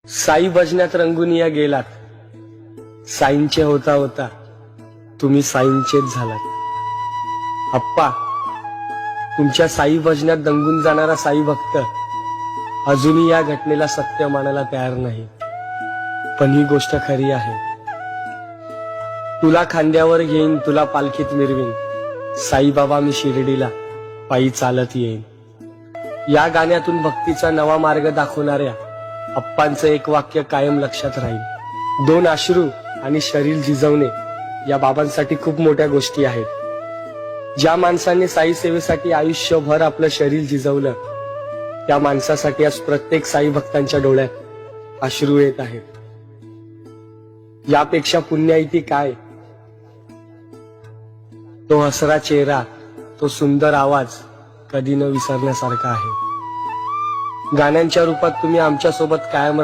साई भजनात रंगून या गेलात, साईंचे होता होता तुम्ही साईंचेच झालात। अप्पा, तुमच्या साई भजनात दंगून जाणारा साई भक्त अजूनही या घटनेला सत्य मानायला तयार नाही, पण ही गोष्ट खरी आहे। तुला खांद्यावर घेईन, तुला पालखीत मिरवीन, साईबाबा मी शिर्डीला पायी चालत येईन। या गाण्यातून भक्तीचा नवा मार्ग दाखवणाऱ्या अप्पांचं एक वाक्य कायम लक्षात राहील। दोन अश्रू आणि शरीर झिजवणे या बाबांसाठी खूप मोठ्या गोष्टी आहेत। ज्या माणसाने साई सेवेसाठी आयुष्यभर आपलं शरीर झिजवलं, त्या माणसासाठी आज प्रत्येक साई भक्तांच्या डोळ्यात अश्रू येत आहेत। यापेक्षा पुण्याईती काय? तो हसरा चेहरा, तो सुंदर आवाज कधी न विसरण्यासारखा आहे। गाण्यांच्या रूपात तुम्ही आमच्या सोबत कायम